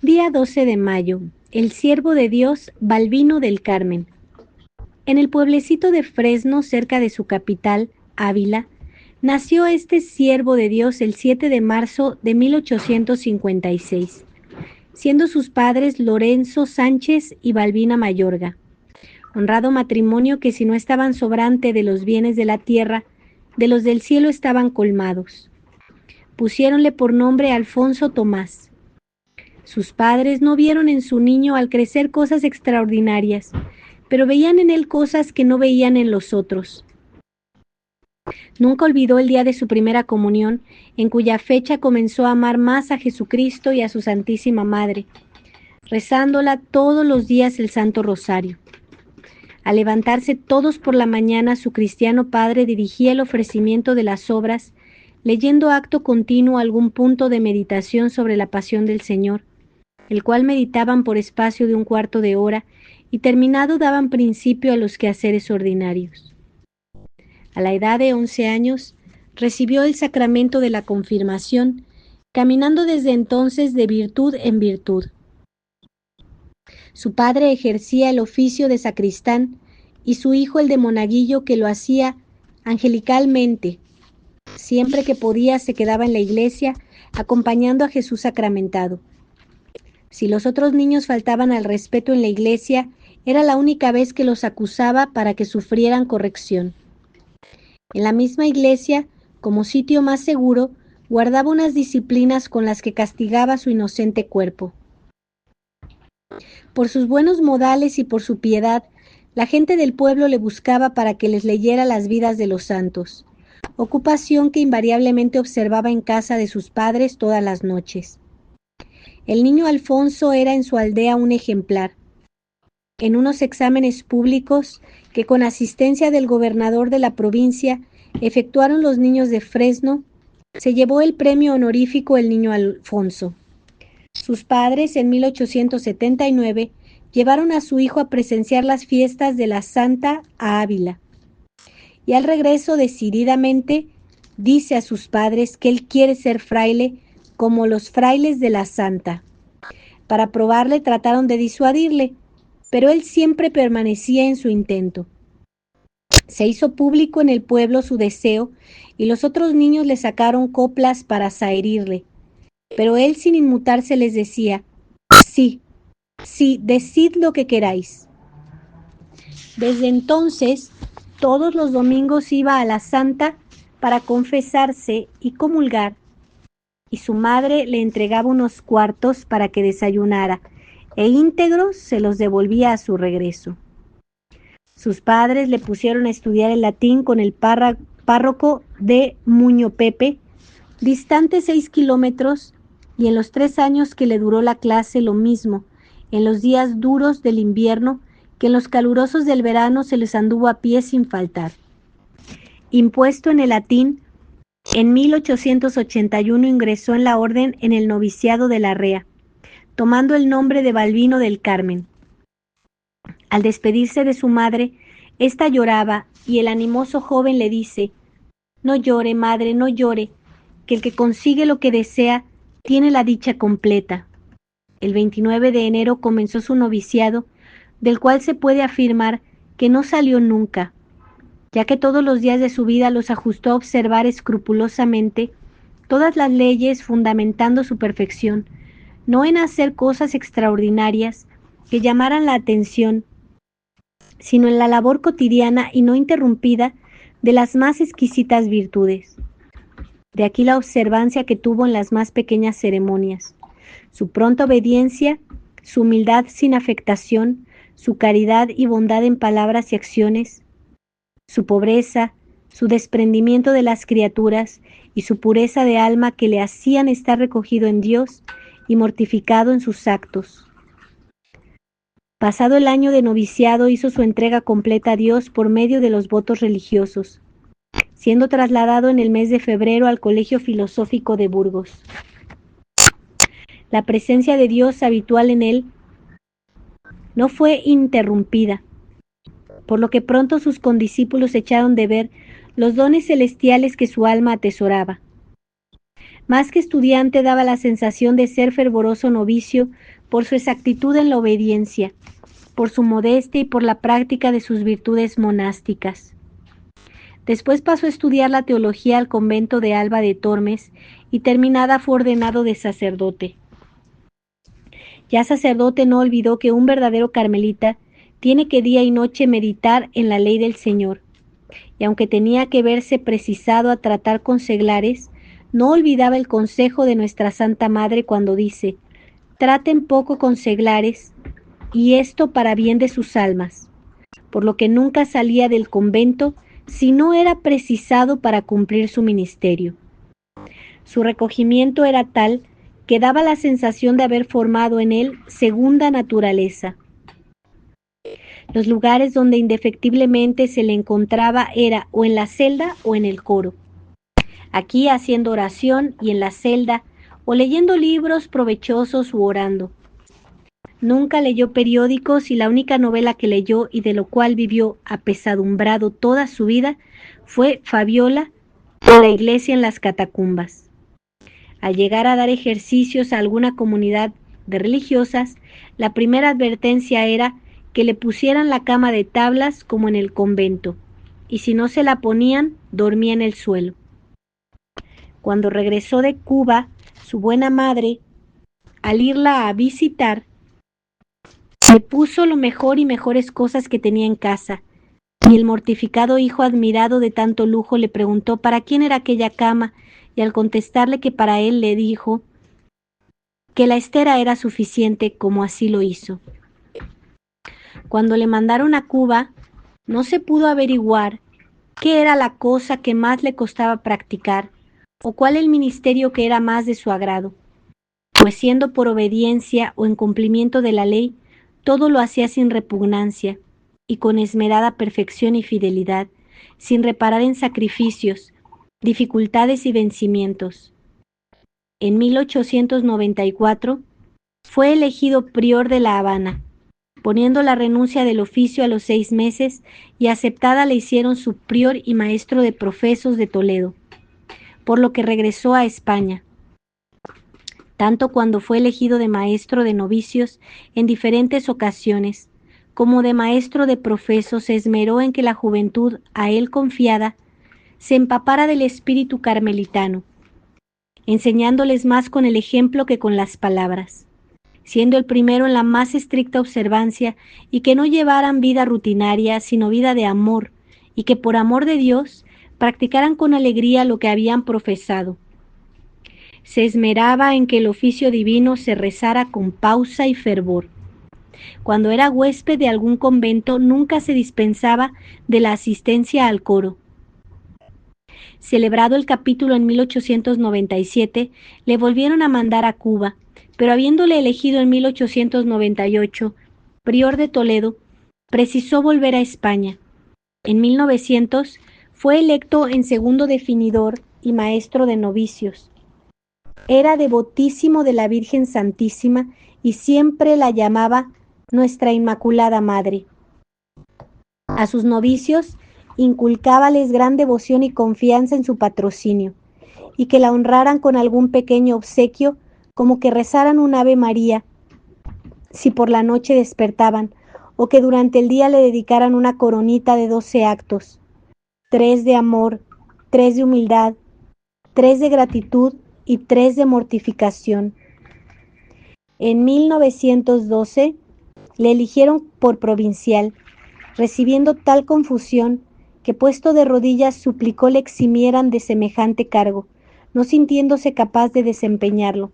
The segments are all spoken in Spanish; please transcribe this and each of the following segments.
Día 12 de mayo. El siervo de Dios, Balbino del Carmen. En el pueblecito de Fresno, cerca de su capital, Ávila, nació este siervo de Dios el 7 de marzo de 1856, siendo sus padres Lorenzo Sánchez y Balbina Mayorga. Honrado matrimonio que, si no estaban sobrante de los bienes de la tierra, de los del cielo estaban colmados. Pusiéronle por nombre Alfonso Tomás. Sus padres no vieron en su niño al crecer cosas extraordinarias, pero veían en él cosas que no veían en los otros. Nunca olvidó el día de su primera comunión, en cuya fecha comenzó a amar más a Jesucristo y a su Santísima Madre, rezándola todos los días el Santo Rosario. Al levantarse todos por la mañana, su cristiano padre dirigía el ofrecimiento de las obras, leyendo acto continuo algún punto de meditación sobre la pasión del Señor, el cual meditaban por espacio de un cuarto de hora, y terminado daban principio a los quehaceres ordinarios. A la edad de 11 años, recibió el sacramento de la confirmación, caminando desde entonces de virtud en virtud. Su padre ejercía el oficio de sacristán y su hijo el de monaguillo, que lo hacía angelicalmente. Siempre que podía se quedaba en la iglesia acompañando a Jesús sacramentado. Si los otros niños faltaban al respeto en la iglesia, era la única vez que los acusaba para que sufrieran corrección. En la misma iglesia, como sitio más seguro, guardaba unas disciplinas con las que castigaba su inocente cuerpo. Por sus buenos modales y por su piedad, la gente del pueblo le buscaba para que les leyera las vidas de los santos, ocupación que invariablemente observaba en casa de sus padres todas las noches. El niño Alfonso era en su aldea un ejemplar. En unos exámenes públicos que, con asistencia del gobernador de la provincia, efectuaron los niños de Fresno, se llevó el premio honorífico el niño Alfonso. Sus padres, en 1879, llevaron a su hijo a presenciar las fiestas de la Santa a Ávila. Y al regreso, decididamente, dice a sus padres que él quiere ser fraile como los frailes de la Santa. Para probarle, trataron de disuadirle, pero él siempre permanecía en su intento. Se hizo público en el pueblo su deseo y los otros niños le sacaron coplas para zaherirle. Pero él, sin inmutarse, les decía: sí, sí, decid lo que queráis. Desde entonces, todos los domingos iba a la Santa para confesarse y comulgar, y su madre le entregaba unos cuartos para que desayunara, e íntegros se los devolvía a su regreso. Sus padres le pusieron a estudiar el latín con el párroco de Muñopepe, distante 6 kilómetros, y en los 3 años que le duró la clase lo mismo, en los días duros del invierno que en los calurosos del verano se les anduvo a pie sin faltar. Impuesto en el latín, en 1881 ingresó en la orden en el noviciado de Larrea, tomando el nombre de Balbino del Carmen. Al despedirse de su madre, ésta lloraba y el animoso joven le dice: no llore, madre, no llore, que el que consigue lo que desea tiene la dicha completa. El 29 de enero comenzó su noviciado, del cual se puede afirmar que no salió nunca, ya que todos los días de su vida los ajustó a observar escrupulosamente todas las leyes, fundamentando su perfección, no en hacer cosas extraordinarias que llamaran la atención, sino en la labor cotidiana y no interrumpida de las más exquisitas virtudes. De aquí la observancia que tuvo en las más pequeñas ceremonias, su pronta obediencia, su humildad sin afectación, su caridad y bondad en palabras y acciones, su pobreza, su desprendimiento de las criaturas y su pureza de alma que le hacían estar recogido en Dios y mortificado en sus actos. Pasado el año de noviciado, hizo su entrega completa a Dios por medio de los votos religiosos, siendo trasladado en el mes de febrero al Colegio Filosófico de Burgos. La presencia de Dios habitual en él no fue interrumpida, por lo que pronto sus condiscípulos echaron de ver los dones celestiales que su alma atesoraba. Más que estudiante, daba la sensación de ser fervoroso novicio por su exactitud en la obediencia, por su modestia y por la práctica de sus virtudes monásticas. Después pasó a estudiar la teología al convento de Alba de Tormes y terminada fue ordenado de sacerdote. Ya sacerdote no olvidó que un verdadero carmelita tiene que día y noche meditar en la ley del Señor, y aunque tenía que verse precisado a tratar con seglares, no olvidaba el consejo de nuestra Santa Madre cuando dice: traten poco con seglares, y esto para bien de sus almas, por lo que nunca salía del convento si no era precisado para cumplir su ministerio. Su recogimiento era tal que daba la sensación de haber formado en él segunda naturaleza. Los lugares donde indefectiblemente se le encontraba era o en la celda o en el coro. Aquí haciendo oración y en la celda, o leyendo libros provechosos u orando. Nunca leyó periódicos y la única novela que leyó y de lo cual vivió apesadumbrado toda su vida fue Fabiola o La iglesia en las catacumbas. Al llegar a dar ejercicios a alguna comunidad de religiosas, la primera advertencia era que le pusieran la cama de tablas como en el convento, y si no se la ponían, dormía en el suelo. Cuando regresó de Cuba, su buena madre, al irla a visitar, le puso lo mejor y mejores cosas que tenía en casa, y el mortificado hijo, admirado de tanto lujo, le preguntó para quién era aquella cama, y al contestarle que para él, le dijo que la estera era suficiente, como así lo hizo. Cuando le mandaron a Cuba, no se pudo averiguar qué era la cosa que más le costaba practicar, o cuál el ministerio que era más de su agrado, pues siendo por obediencia o en cumplimiento de la ley, todo lo hacía sin repugnancia y con esmerada perfección y fidelidad, sin reparar en sacrificios, dificultades y vencimientos. En 1894 fue elegido prior de La Habana, poniendo la renuncia del oficio a los 6 meses, y aceptada le hicieron su prior y maestro de profesos de Toledo, por lo que regresó a España. Tanto cuando fue elegido de maestro de novicios en diferentes ocasiones, como de maestro de profesos, se esmeró en que la juventud a él confiada se empapara del espíritu carmelitano, enseñándoles más con el ejemplo que con las palabras, siendo el primero en la más estricta observancia, y que no llevaran vida rutinaria, sino vida de amor, y que por amor de Dios practicaran con alegría lo que habían profesado. Se esmeraba en que el oficio divino se rezara con pausa y fervor. Cuando era huésped de algún convento, nunca se dispensaba de la asistencia al coro. Celebrado el capítulo en 1897, le volvieron a mandar a Cuba, pero habiéndole elegido en 1898 prior de Toledo, precisó volver a España. En 1900 fue electo en segundo definidor y maestro de novicios. Era devotísimo de la Virgen Santísima y siempre la llamaba Nuestra Inmaculada Madre. A sus novicios inculcábales gran devoción y confianza en su patrocinio, y que la honraran con algún pequeño obsequio, como que rezaran un Ave María si por la noche despertaban, o que durante el día le dedicaran una coronita de 12 actos, 3 de amor, 3 de humildad, 3 de gratitud y 3 de mortificación. En 1912 le eligieron por provincial, recibiendo tal confusión que, puesto de rodillas, suplicó le eximieran de semejante cargo, no sintiéndose capaz de desempeñarlo,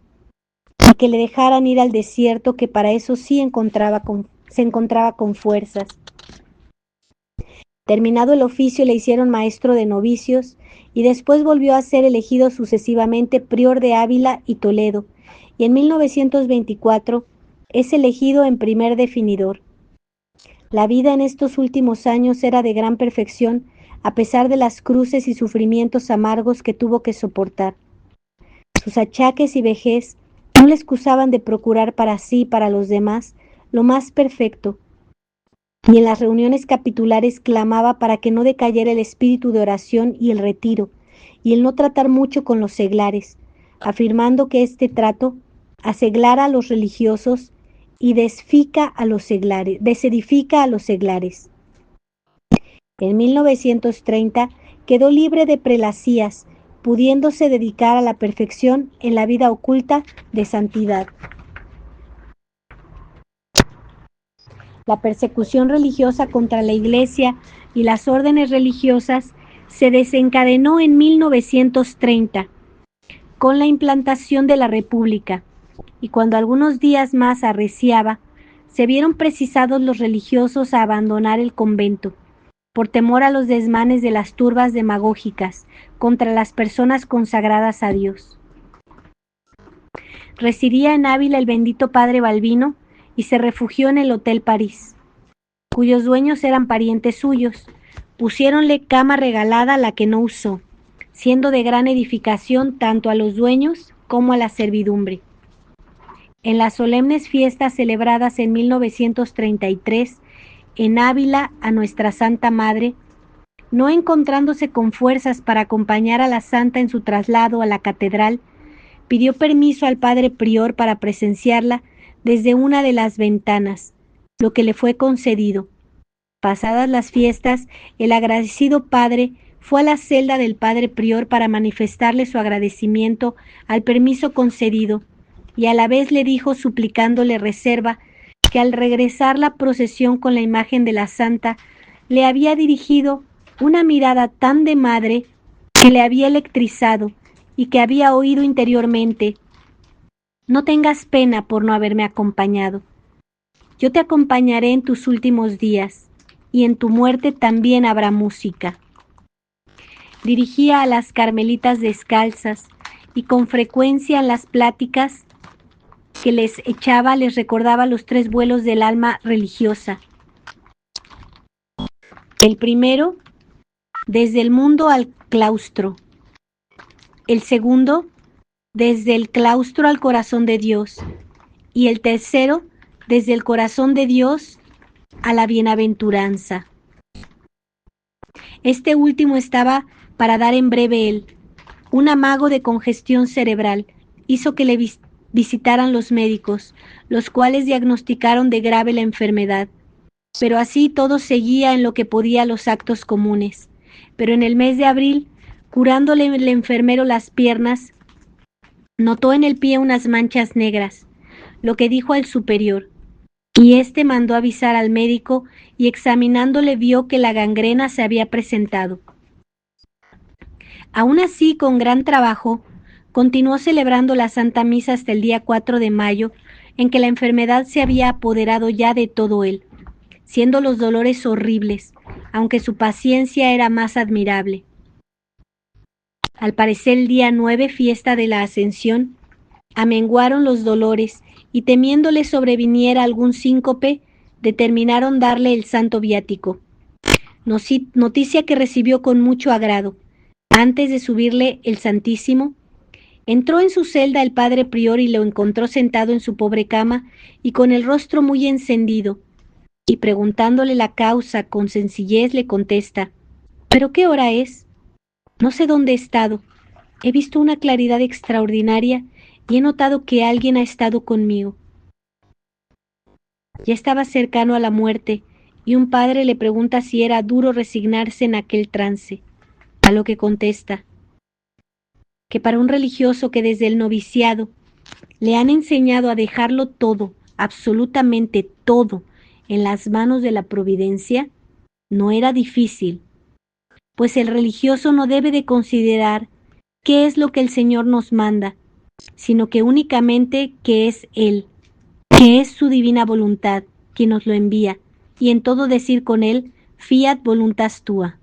y que le dejaran ir al desierto, que para eso sí se encontraba con fuerzas. Terminado el oficio, le hicieron maestro de novicios, y después volvió a ser elegido sucesivamente prior de Ávila y Toledo, y en 1924 es elegido en primer definidor. La vida en estos últimos años era de gran perfección, a pesar de las cruces y sufrimientos amargos que tuvo que soportar. Sus achaques y vejez no le excusaban de procurar para sí y para los demás lo más perfecto, y en las reuniones capitulares clamaba para que no decayera el espíritu de oración y el retiro, y el no tratar mucho con los seglares, afirmando que este trato aseglara a los religiosos y desedifica a los seglares. En 1930 quedó libre de prelacías, pudiéndose dedicar a la perfección en la vida oculta de santidad. La persecución religiosa contra la Iglesia y las órdenes religiosas se desencadenó en 1930 con la implantación de la República, y cuando algunos días más arreciaba, se vieron precisados los religiosos a abandonar el convento, por temor a los desmanes de las turbas demagógicas contra las personas consagradas a Dios. Residía en Ávila el bendito padre Balbino y se refugió en el Hotel París, cuyos dueños eran parientes suyos. Pusiéronle cama regalada, la que no usó, siendo de gran edificación tanto a los dueños como a la servidumbre. En las solemnes fiestas celebradas en 1933 en Ávila a nuestra Santa Madre, no encontrándose con fuerzas para acompañar a la Santa en su traslado a la catedral, pidió permiso al padre prior para presenciarla desde una de las ventanas, lo que le fue concedido. Pasadas las fiestas, el agradecido padre fue a la celda del padre prior para manifestarle su agradecimiento al permiso concedido, y a la vez le dijo, suplicándole reserva, que al regresar la procesión con la imagen de la Santa, le había dirigido una mirada tan de madre que le había electrizado y que había oído interiormente: no tengas pena por no haberme acompañado. Yo te acompañaré en tus últimos días, y en tu muerte también habrá música. Dirigía a las carmelitas descalzas, y con frecuencia en las pláticas que les echaba les recordaba los 3 vuelos del alma religiosa. El primero, desde el mundo al claustro. El segundo, desde el claustro al corazón de Dios. Y el tercero, desde el corazón de Dios a la bienaventuranza. Este último estaba para dar en breve él. Un amago de congestión cerebral hizo que le visitaran los médicos, los cuales diagnosticaron de grave la enfermedad. Pero así todo seguía en lo que podía los actos comunes. Pero en el mes de abril, curándole el enfermero las piernas, notó en el pie unas manchas negras, lo que dijo al superior, y éste mandó avisar al médico, y examinándole vio que la gangrena se había presentado. Aún así, con gran trabajo, continuó celebrando la Santa Misa hasta el día 4 de mayo, en que la enfermedad se había apoderado ya de todo él, siendo los dolores horribles, aunque su paciencia era más admirable. Al parecer el día 9, fiesta de la Ascensión, amenguaron los dolores, y temiéndole sobreviniera algún síncope, determinaron darle el santo viático. Noticia que recibió con mucho agrado. Antes de subirle el Santísimo, entró en su celda el padre prior y lo encontró sentado en su pobre cama y con el rostro muy encendido, y preguntándole la causa con sencillez le contesta: ¿pero qué hora es? No sé dónde he estado. He visto una claridad extraordinaria y he notado que alguien ha estado conmigo. Ya estaba cercano a la muerte, y un padre le pregunta si era duro resignarse en aquel trance, a lo que contesta que para un religioso que desde el noviciado le han enseñado a dejarlo todo, absolutamente todo, en las manos de la providencia, no era difícil, pues el religioso no debe de considerar qué es lo que el Señor nos manda, sino que únicamente que es Él, que es su divina voluntad quien nos lo envía, y en todo decir con Él: fiat voluntas tua.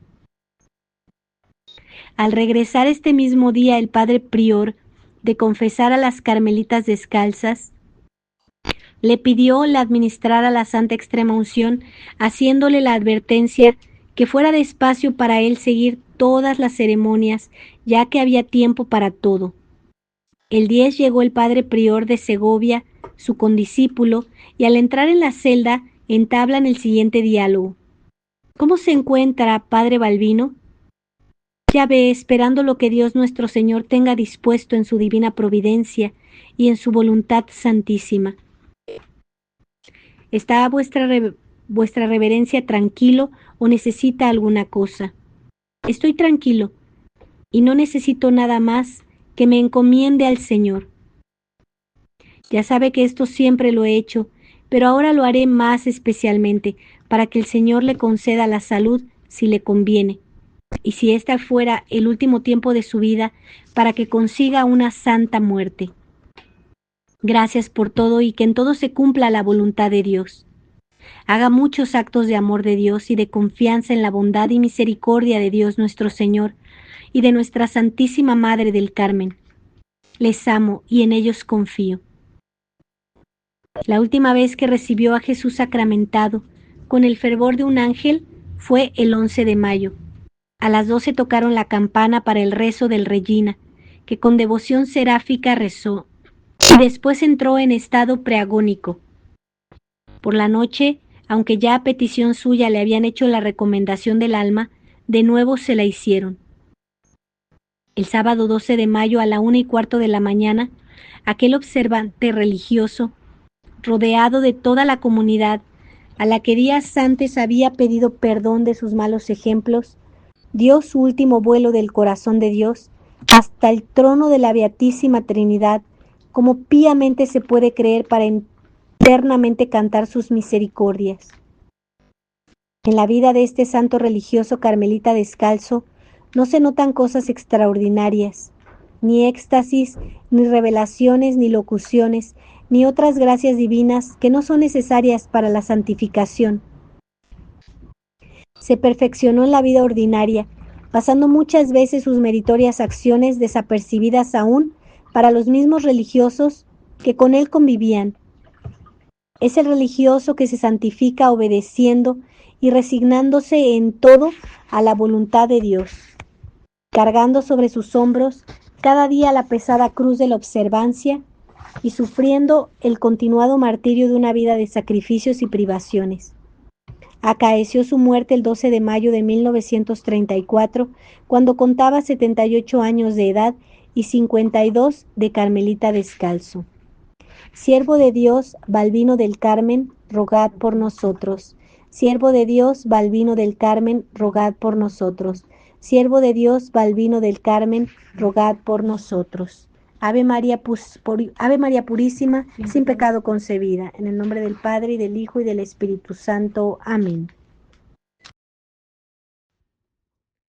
Al regresar este mismo día el padre prior de confesar a las carmelitas descalzas, le pidió le administrara la Santa Extrema Unción, haciéndole la advertencia que fuera despacio para él seguir todas las ceremonias, ya que había tiempo para todo. El 10 llegó el padre prior de Segovia, su condiscípulo, y al entrar en la celda entablan el siguiente diálogo: ¿cómo se encuentra, padre Balbino? Ya ve, esperando lo que Dios nuestro Señor tenga dispuesto en su divina providencia y en su voluntad santísima. ¿Está vuestra reverencia tranquilo o necesita alguna cosa? Estoy tranquilo y no necesito nada más que me encomiende al Señor. Ya sabe que esto siempre lo he hecho, pero ahora lo haré más especialmente para que el Señor le conceda la salud si le conviene, y si ésta fuera el último tiempo de su vida, para que consiga una santa muerte. Gracias por todo y que en todo se cumpla la voluntad de Dios. Haga muchos actos de amor de Dios y de confianza en la bondad y misericordia de Dios nuestro Señor y de nuestra Santísima Madre del Carmen. Les amo y en ellos confío. La última vez que recibió a Jesús sacramentado con el fervor de un ángel fue el 11 de mayo. A las 12 tocaron la campana para el rezo del Regina, que con devoción seráfica rezó, y después entró en estado preagónico. Por la noche, aunque ya a petición suya le habían hecho la recomendación del alma, de nuevo se la hicieron. El sábado 12 de mayo a la 1:15 de la mañana, aquel observante religioso, rodeado de toda la comunidad, a la que días antes había pedido perdón de sus malos ejemplos, dio su último vuelo del corazón de Dios hasta el trono de la Beatísima Trinidad, como píamente se puede creer, para eternamente cantar sus misericordias. En la vida de este santo religioso carmelita descalzo no se notan cosas extraordinarias, ni éxtasis, ni revelaciones, ni locuciones, ni otras gracias divinas que no son necesarias para la santificación. Se perfeccionó en la vida ordinaria, pasando muchas veces sus meritorias acciones desapercibidas aún para los mismos religiosos que con él convivían. Es el religioso que se santifica obedeciendo y resignándose en todo a la voluntad de Dios, cargando sobre sus hombros cada día la pesada cruz de la observancia y sufriendo el continuado martirio de una vida de sacrificios y privaciones. Acaeció su muerte el 12 de mayo de 1934, cuando contaba 78 años de edad y 52 de carmelita descalzo. Siervo de Dios, Balbino del Carmen, rogad por nosotros. Siervo de Dios, Balbino del Carmen, rogad por nosotros. Siervo de Dios, Balbino del Carmen, rogad por nosotros. Ave María, Ave María Purísima, sin pecado concebida. En el nombre del Padre, y del Hijo, y del Espíritu Santo. Amén.